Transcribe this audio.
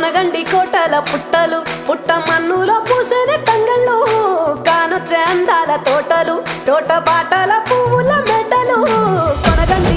కొనగండి కోటల పుట్టలు పుట్ట మన్నులో పూసేనే తంగళ్ళు కానొచ్చే అందాల తోటలు తోట బాటల పువ్వుల మెటలు కొనగండి